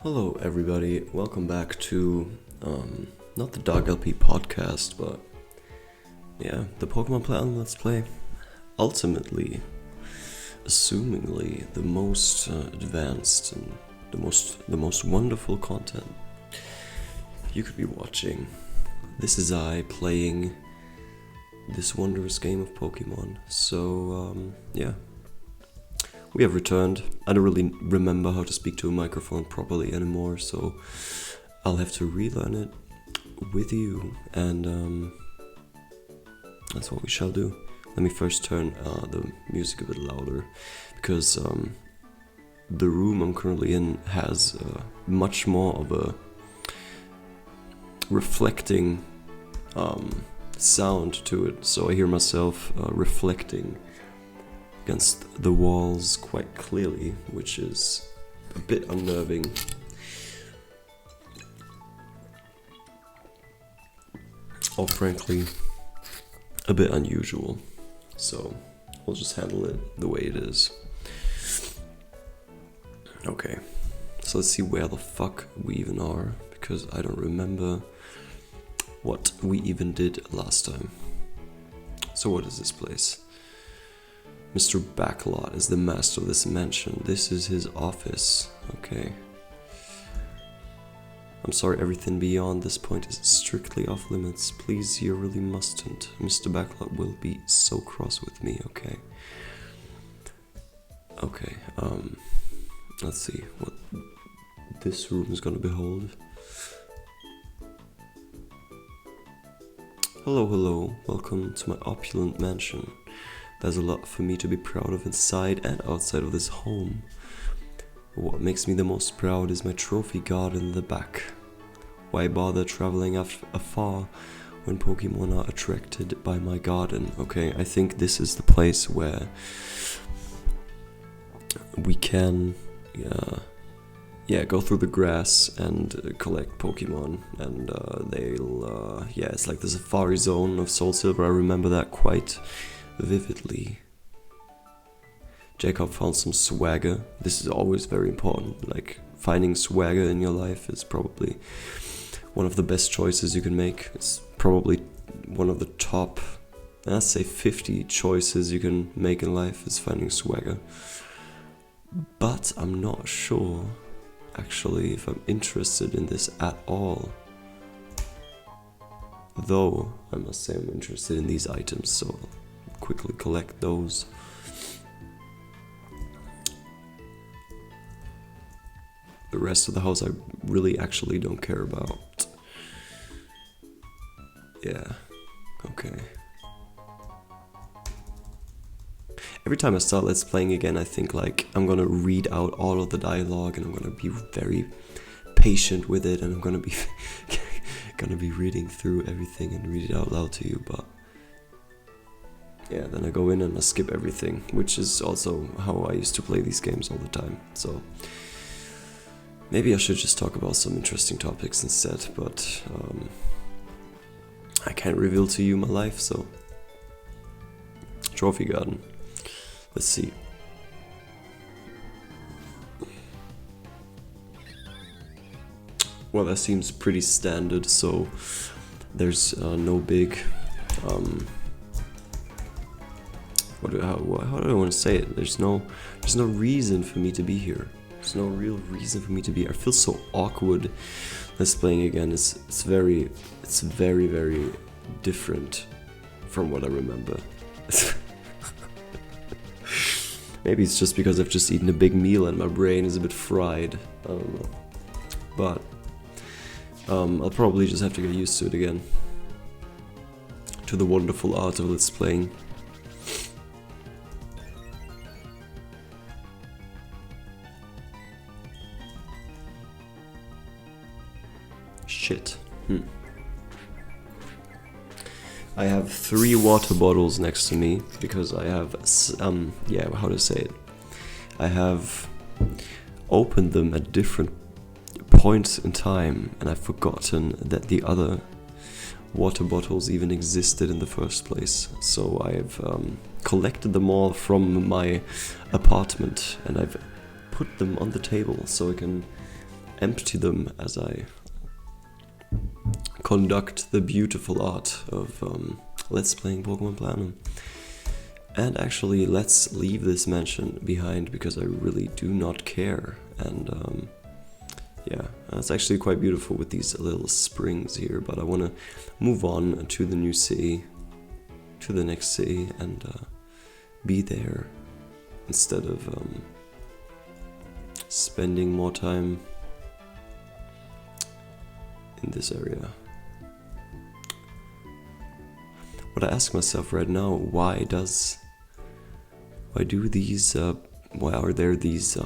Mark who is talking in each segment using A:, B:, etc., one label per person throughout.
A: Hello everybody, welcome back to, not the Dog LP podcast, but the Pokémon Platinum Let's Play. Ultimately, assumingly, the most advanced and the most wonderful content you could be watching. This is I playing this wondrous game of Pokemon, so we have returned. I don't really remember how to speak to a microphone properly anymore, so I'll have to relearn it with you, and that's what we shall do. Let me first turn the music a bit louder, because the room I'm currently in has much more of a reflecting sound to it, so I hear myself reflecting against the walls quite clearly, which is a bit unnerving. Or frankly, a bit unusual. So we'll just handle it the way it is. Okay, so let's see where the fuck we even are, because I don't remember what we even did last time. So what is this place? Mr. Backlot is the master of this mansion. This is his office. Okay. I'm sorry, everything beyond this point is strictly off limits. Please, you really mustn't. Mr. Backlot will be so cross with me, okay? Okay, let's see what this room is gonna behold. Hello, welcome to my opulent mansion. There's a lot for me to be proud of inside and outside of this home. What makes me the most proud is my trophy garden in the back. Why bother traveling afar when Pokemon are attracted by my garden? Okay, I think this is the place where we can go through the grass and collect Pokemon, and it's like the safari zone of Soul Silver. I remember that quite vividly. Jacob found some swagger. This is always very important. Like, finding swagger in your life is probably one of the best choices you can make. It's probably one of the top, I'd say 50 choices you can make in life is finding swagger. But I'm not sure, actually, if I'm interested in this at all. Though, I must say I'm interested in these items, so quickly collect those. The rest of the house I really actually don't care about. Yeah, okay. Every time I start Let's Playing again, I think like I'm gonna read out all of the dialogue, and I'm gonna be very patient with it, and I'm gonna be reading through everything and read it out loud to you, but yeah, then I go in and I skip everything, which is also how I used to play these games all the time. So maybe I should just talk about some interesting topics instead, but I can't reveal to you my life, so. Trophy garden. Let's see. Well, that seems pretty standard, so there's no big how do I want to say it? There's no reason for me to be here. There's no real reason for me to be here. I feel so awkward Let's Playing again. It's very different from what I remember. Maybe it's just because I've just eaten a big meal and my brain is a bit fried. I don't know. But I'll probably just have to get used to it again. To the wonderful art of Let's Playing. Shit. I have 3 water bottles next to me because I have how to say it. I have opened them at different points in time, and I've forgotten that the other water bottles even existed in the first place. So I've collected them all from my apartment, and I've put them on the table so I can empty them as I conduct the beautiful art of Let's Playing Pokémon Platinum. And actually, let's leave this mansion behind because I really do not care. And yeah, it's actually quite beautiful with these little springs here, but I want to move on to the new city, to the next city, and be there instead of spending more time in this area. What I ask myself right now, why are there these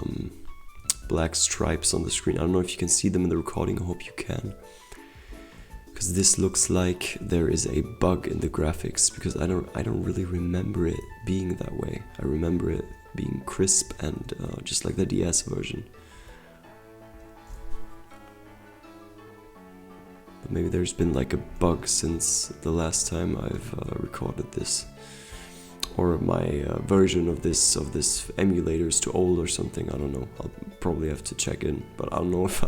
A: black stripes on the screen? I don't know if you can see them in the recording, I hope you can. Because this looks like there is a bug in the graphics, because I don't really remember it being that way. I remember it being crisp and just like the DS version. But maybe there's been like a bug since the last time I've recorded this. Or my version of this emulator is too old or something. I don't know. I'll probably have to check in, but I don't know if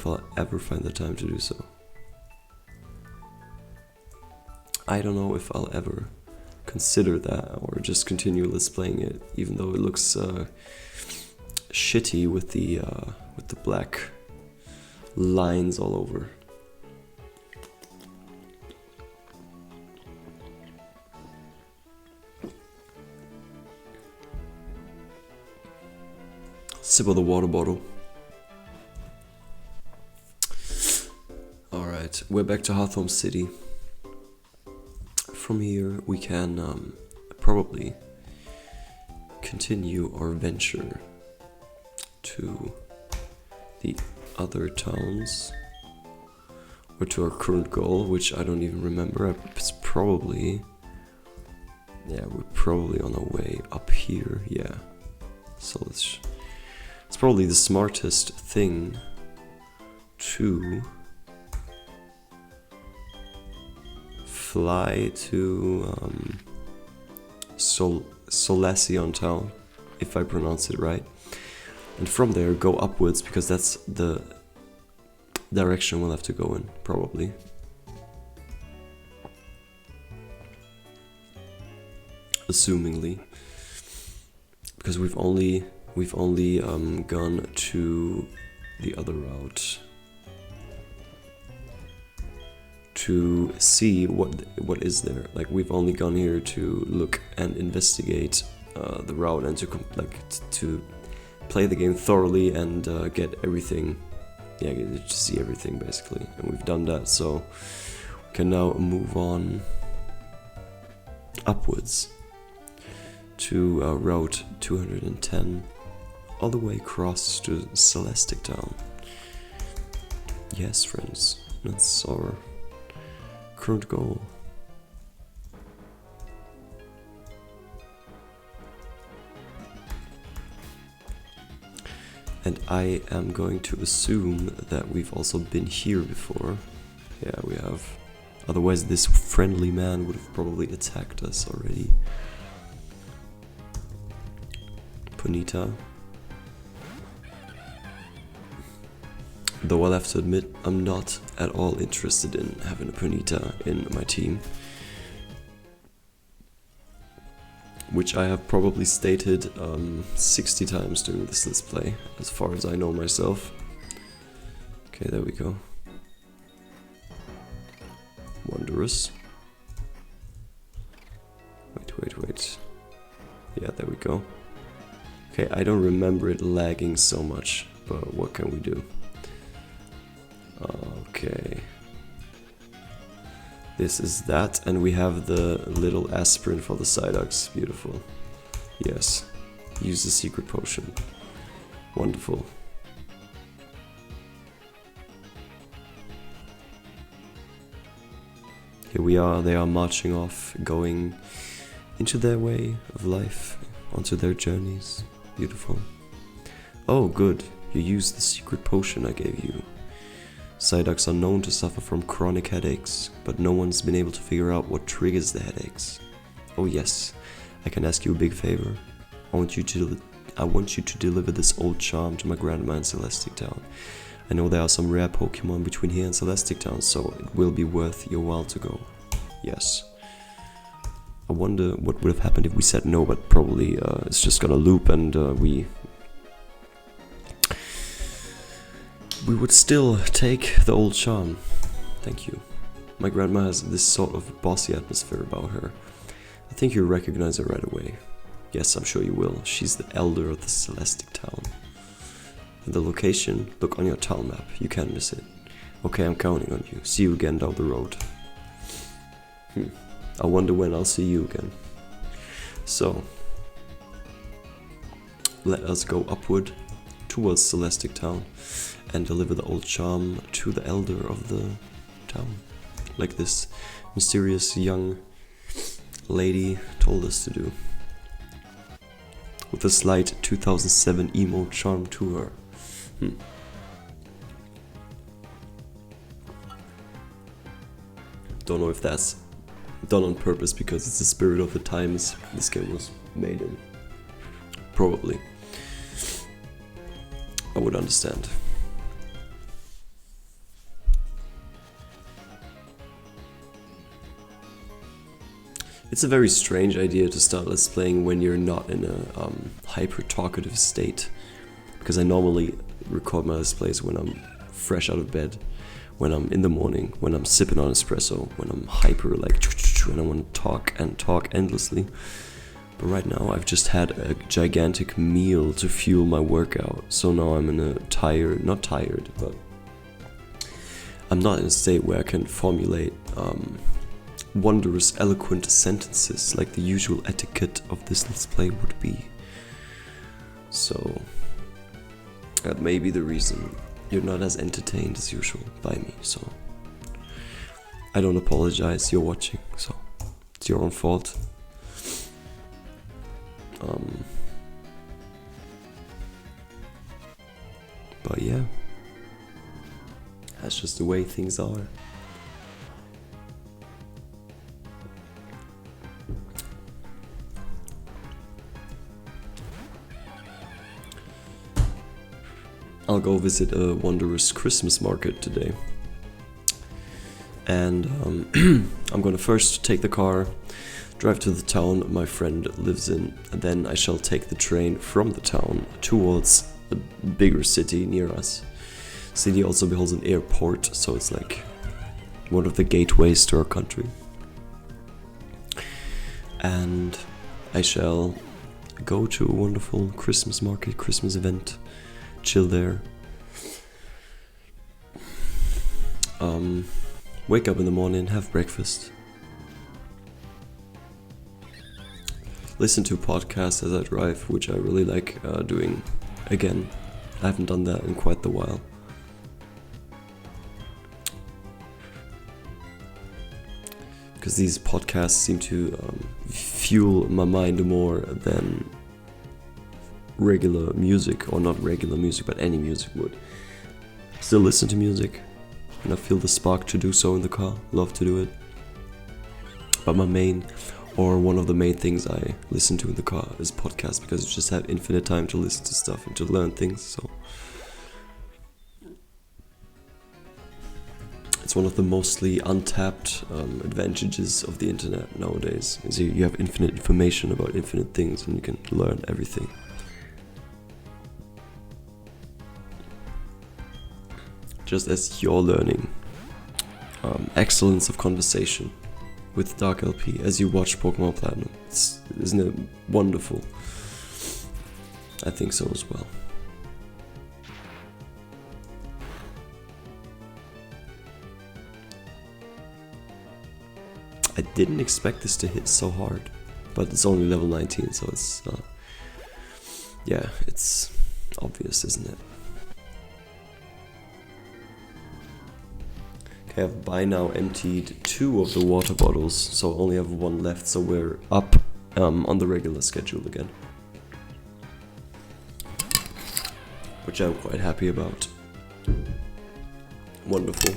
A: I'll ever find the time to do so. I don't know if I'll ever consider that or just continue let's playing it, even though it looks shitty with the black lines all over. Sip of the water bottle. Alright, we're back to Hawthorne City. From here we can probably continue our venture to the other towns, or to our current goal, which I don't even remember. It's probably, yeah, we're probably on our way up here, yeah. So it's probably the smartest thing to fly to Solaceon Town, if I pronounce it right, and from there go upwards, because that's the direction we'll have to go in, probably. Assumingly, because we've only gone to the other route to see what is there. Like, we've only gone here to look and investigate the route and to play the game thoroughly and get everything, yeah, to see everything basically. And we've done that, so we can now move on upwards to Route 210, all the way across to Celestic Town. Yes, friends, that's our current goal. And I am going to assume that we've also been here before. Yeah, we have. Otherwise this friendly man would have probably attacked us already. Ponyta. Though I'll have to admit, I'm not at all interested in having a Ponyta in my team. Which I have probably stated 60 times during this Let's Play, as far as I know myself. Okay, there we go. Wondrous. Wait. Yeah, there we go. Okay, I don't remember it lagging so much, but what can we do? Okay. This is that, and we have the little aspirin for the Psyducks. Beautiful. Yes. Use the secret potion. Wonderful. Here we are, they are marching off, going into their way of life, onto their journeys. Beautiful. Oh, good. You used the secret potion I gave you. Psyducks are known to suffer from chronic headaches, but no one's been able to figure out what triggers the headaches. Oh yes, I can ask you a big favor. I want you I want you to deliver this old charm to my grandma in Celestic Town. I know there are some rare Pokemon between here and Celestic Town, so it will be worth your while to go. Yes. I wonder what would have happened if we said no, but probably it's just gonna loop and we would still take the old charm. Thank you. My grandma has this sort of bossy atmosphere about her. I think you'll recognize her right away. Yes, I'm sure you will. She's the elder of the Celestic Town. And the location, look on your town map. You can't miss it. Okay, I'm counting on you. See you again down the road. I wonder when I'll see you again. So, let us go upward towards Celestic Town and deliver the old charm to the elder of the town, like this mysterious young lady told us to do, with a slight 2007 emo charm to her. Don't know if that's done on purpose because it's the spirit of the times this game was made in. Probably. I would understand. It's a very strange idea to start Let's Playing when you're not in a hyper-talkative state. Because I normally record my Let's Plays when I'm fresh out of bed, when I'm in the morning, when I'm sipping on espresso, when I'm hyper like and I want to talk and talk endlessly. But right now I've just had a gigantic meal to fuel my workout, so now I'm in a not tired, but I'm not in a state where I can formulate wondrous, eloquent sentences like the usual etiquette of this Let's Play would be. So that may be the reason you're not as entertained as usual by me, so I don't apologize, you're watching, so it's your own fault. But yeah, that's just the way things are. I'll go visit a wondrous Christmas market today. And I'm gonna first take the car, drive to the town my friend lives in, and then I shall take the train from the town towards a bigger city near us. City also beholds an airport, so it's like one of the gateways to our country. And I shall go to a wonderful Christmas market, Christmas event, chill there. Wake up in the morning, have breakfast. Listen to podcasts as I drive, which I really like doing again. I haven't done that in quite a while. Because these podcasts seem to fuel my mind more than regular music, or not regular music, but any music would. Still listen to music, and I feel the spark to do so in the car. Love to do it. But one of the main things I listen to in the car is podcasts, because you just have infinite time to listen to stuff and to learn things, so it's one of the mostly untapped advantages of the internet nowadays, is you have infinite information about infinite things and you can learn everything. Just as you're learning excellence of conversation with Dark LP as you watch Pokémon Platinum. Isn't it wonderful? I think so as well. I didn't expect this to hit so hard, but it's only level 19, so it's yeah, it's obvious, isn't it? Okay, I've by now emptied 2 of the water bottles, so I only have 1 left, so we're up on the regular schedule again, which I'm quite happy about. Wonderful.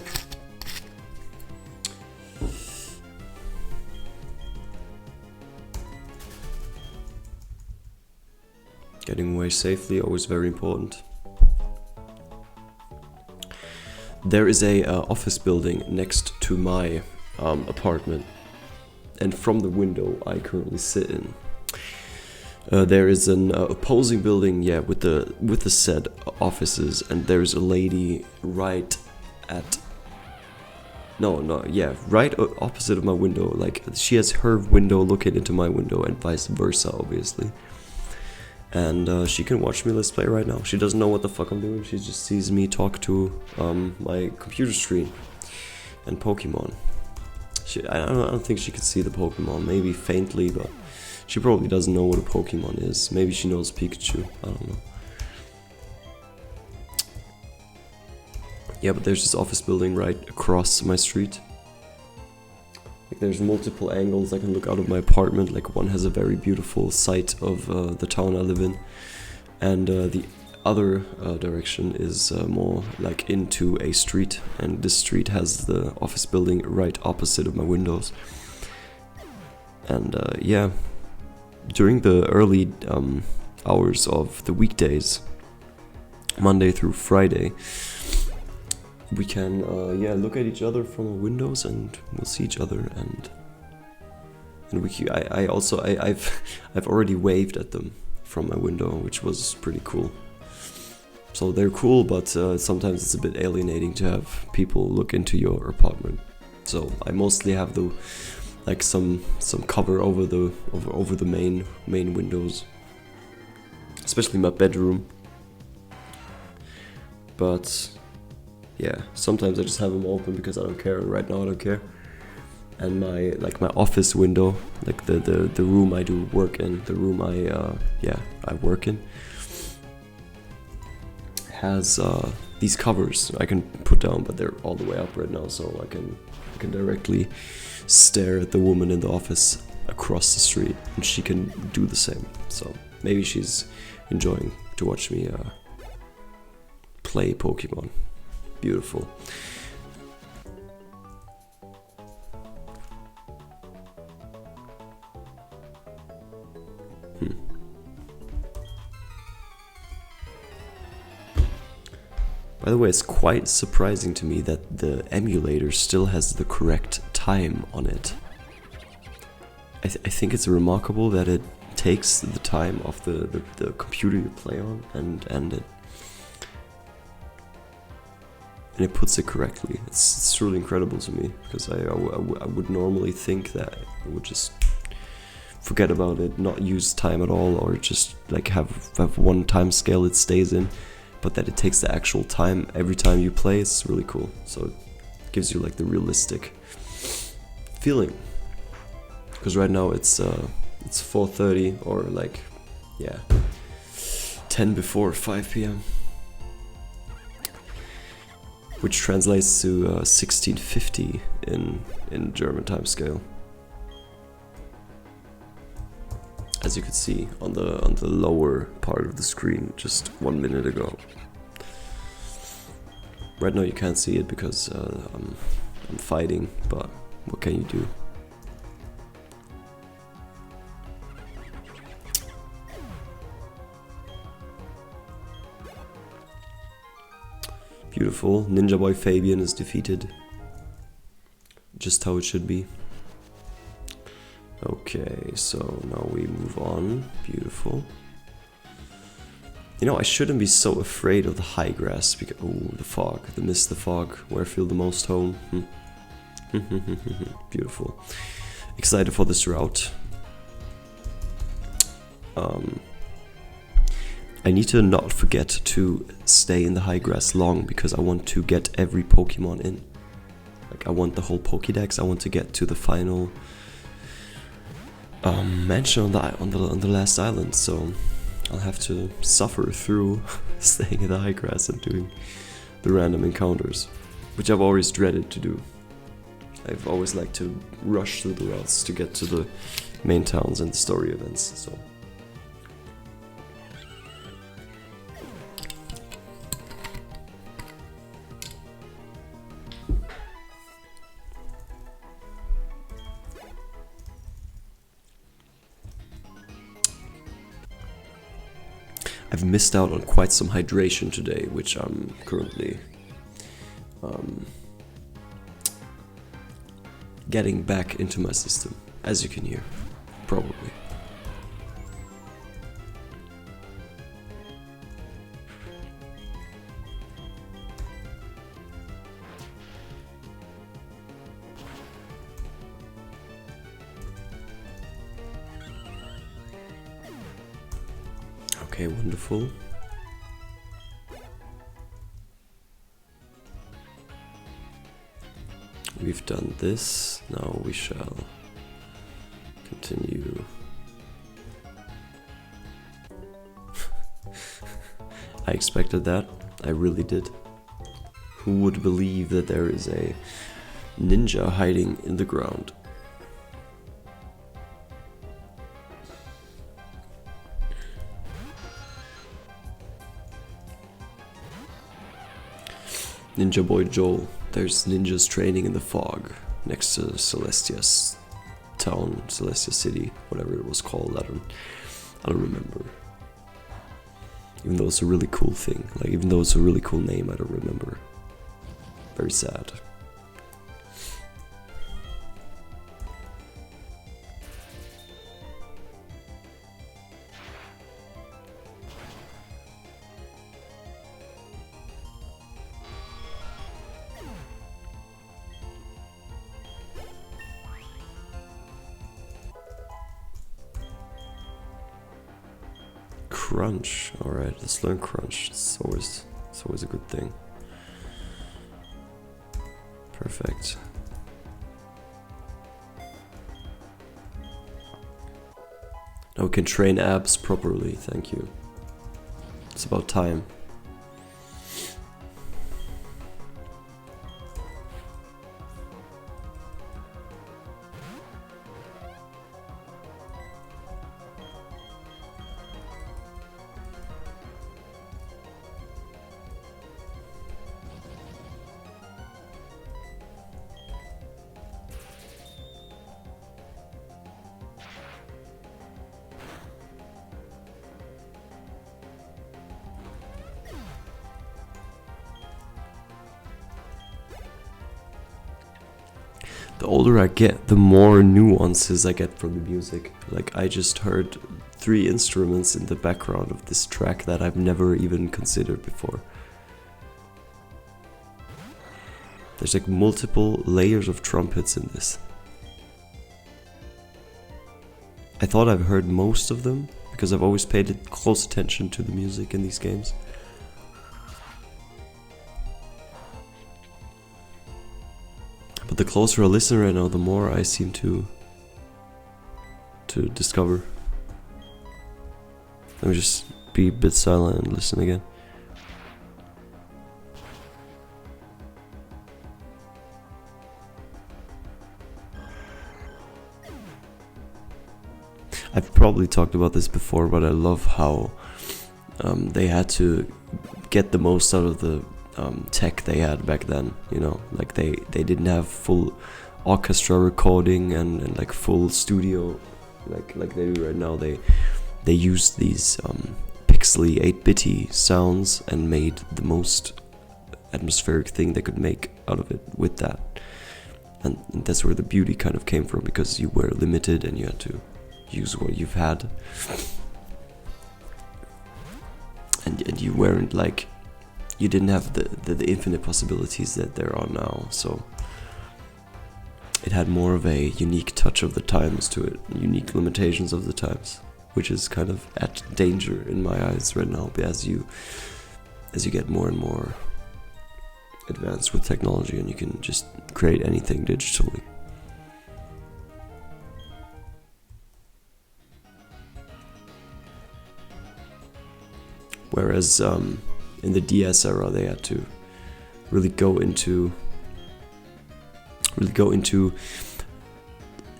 A: Getting away safely, always very important. There is a office building next to my apartment, and from the window I currently sit in, there is an opposing building, yeah, with the said offices, and there's a lady right at right opposite of my window. Like, she has her window looking into my window and vice versa, obviously. And she can watch me let's play right now. She doesn't know what the fuck I'm doing. She just sees me talk to my computer screen and Pokemon. I don't think she can see the Pokemon. Maybe faintly, but she probably doesn't know what a Pokemon is. Maybe she knows Pikachu. I don't know. Yeah, but there's this office building right across my street. Like, there's multiple angles I can look out of my apartment. Like, one has a very beautiful sight of the town I live in, and the other direction is more like into a street, and this street has the office building right opposite of my windows. And yeah, during the early hours of the weekdays, Monday through Friday, we can look at each other from our windows, and we'll see each other, and I've already waved at them from my window, which was pretty cool. So they're cool, but sometimes it's a bit alienating to have people look into your apartment. So I mostly have some cover over the main windows, especially my bedroom. But yeah, sometimes I just have them open because I don't care. Right now I don't care. And my office window, like the room I do work in, the room I work in, has these covers I can put down, but they're all the way up right now, so I can directly stare at the woman in the office across the street, and she can do the same. So maybe she's enjoying to watch me play Pokemon. Beautiful. By the way, it's quite surprising to me that the emulator still has the correct time on it. I think it's remarkable that it takes the time of the computer you play on and it puts it correctly. It's truly incredible to me, because I would normally think that it would just forget about it, not use time at all, or just like have one time scale it stays in, but that it takes the actual time every time you play. It's really cool. So it gives you like the realistic feeling. Because right now it's 4:30 or 10 before 5 p.m. which translates to 1650 in German time scale. As you could see on the lower part of the screen just 1 minute ago. Right now you can't see it because I'm fighting, but what can you do? Beautiful. Ninja Boy Fabian is defeated. Just how it should be. Okay, so now we move on. Beautiful. You know, I shouldn't be so afraid of the high grass because the fog, the mist, the fog, where I feel the most home. Beautiful. Excited for this route. I need to not forget to stay in the high grass long, because I want to get every Pokemon in. Like, I want the whole Pokédex. I want to get to the final mansion on the last island. So I'll have to suffer through staying in the high grass and doing the random encounters, which I've always dreaded to do. I've always liked to rush through the routes to get to the main towns and the story events. So. I've missed out on quite some hydration today, which I'm currently getting back into my system, as you can hear, probably. Okay, wonderful. We've done this, now we shall continue. I expected that, I really did. Who would believe that there is a ninja hiding in the ground? Ninja Boy Joel. There's ninjas training in the fog next to Celestia's town, Celestia City, whatever it was called. I don't remember. Even though it's a really cool thing, like even though it's a really cool name, I don't remember. Very sad. Crunch. Alright, let's learn crunch. It's always a good thing. Perfect. Now we can train abs properly, thank you. It's about time. The older I get, the more nuances I get from the music. Like, I just heard 3 instruments in the background of this track that I've never even considered before. There's like multiple layers of trumpets in this. I thought I've heard most of them, because I've always paid close attention to the music in these games. But the closer I listen right now, the more I seem to discover. Let me just be a bit silent and listen again. I've probably talked about this before, but I love how they had to get the most out of the tech they had back then, you know, like they didn't have full orchestra recording and like full studio like they do right now. They used these pixely 8-bitty sounds and made the most atmospheric thing they could make out of it with that, and that's where the beauty kind of came from, because you were limited and you had to use what you've had, and you weren't like, you didn't have the infinite possibilities that there are now, so it had more of a unique touch of the times to it, unique limitations of the times, which is kind of at danger in my eyes right now, as you get more and more advanced with technology and you can just create anything digitally. Whereas in the DS era, they had to really go into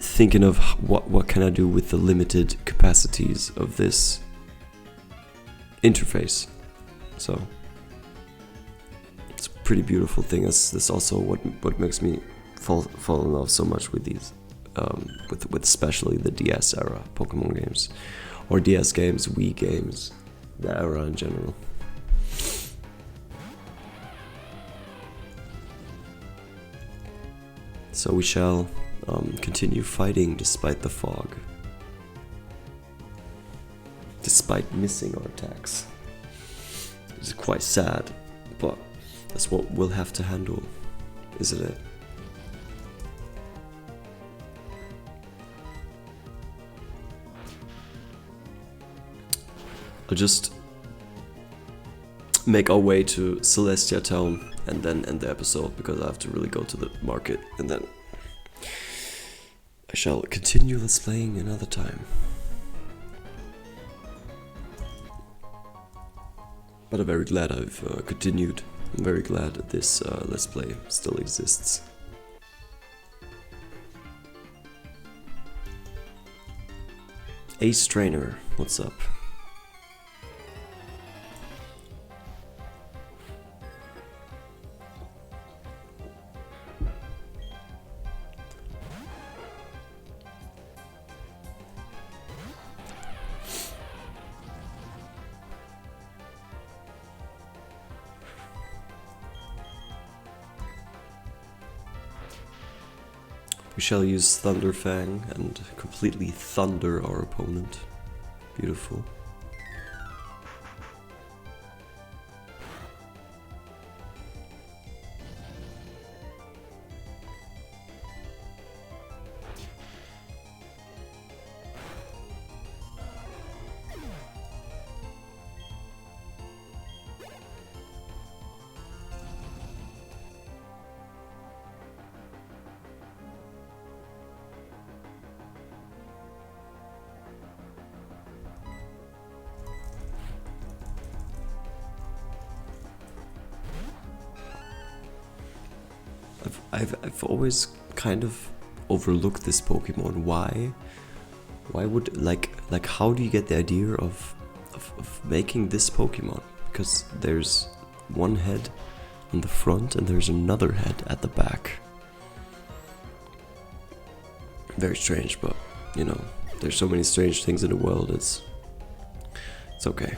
A: thinking of what can I do with the limited capacities of this interface. So it's a pretty beautiful thing. That's also what makes me fall in love so much with these, with especially the DS era Pokemon games, or DS games, Wii games, the era in general. So we shall continue fighting despite the fog. Despite missing our attacks. It's quite sad, but that's what we'll have to handle, isn't it? I'll just make our way to Celestia Town and then end the episode, because I have to really go to the market, and then I shall continue Let's Playing another time. But I'm very glad I've continued. I'm very glad that this Let's Play still exists. Ace Trainer, what's up? We shall use Thunder Fang and completely thunder our opponent. Beautiful. I've always kind of overlooked this Pokemon. Why would like how do you get the idea of making this Pokemon? Because there's one head on the front and there's another head at the back. Very strange, but you know, there's so many strange things in the world. It's okay.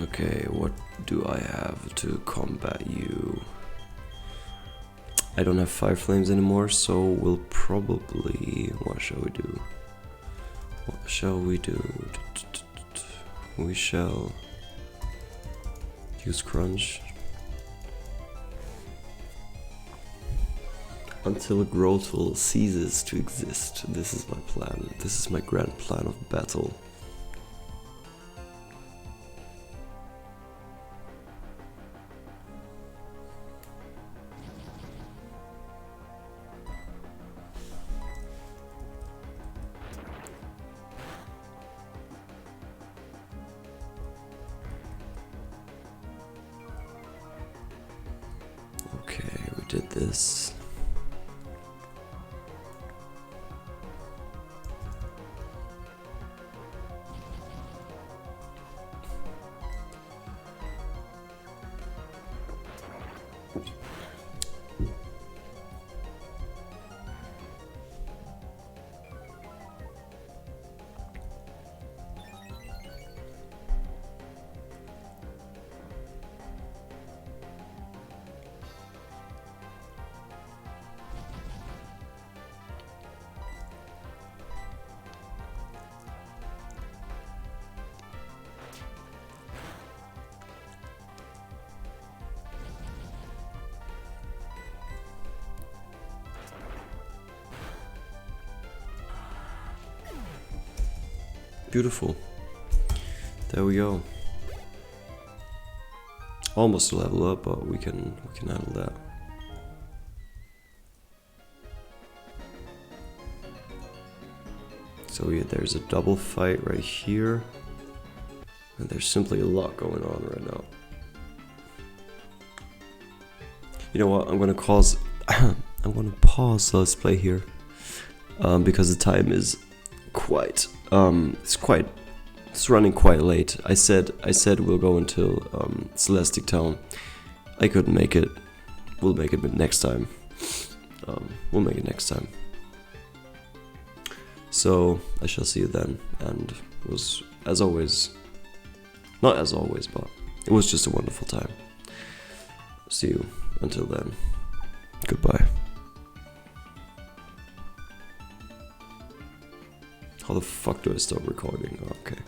A: Okay, what do I have to combat you? I don't have Fire Flames anymore, so we'll probably... What shall we do? What shall we do? We shall use Crunch. Until Growthal ceases to exist. This is my plan. This is my grand plan of battle. Okay, we did this. Beautiful. There we go. Almost a level up, but we can handle that. So yeah, there's a double fight right here, and there's simply a lot going on right now. You know what? I'm gonna pause. I'm gonna pause the Let's Play here, because the time is quite It's running quite late. I said we'll go until Celestic Town. I couldn't make it. We'll make it next time. We'll make it next time. So I shall see you then. And it was, as always, not as always, but it was just a wonderful time. See you until then. Goodbye. How the fuck do I stop recording? Okay.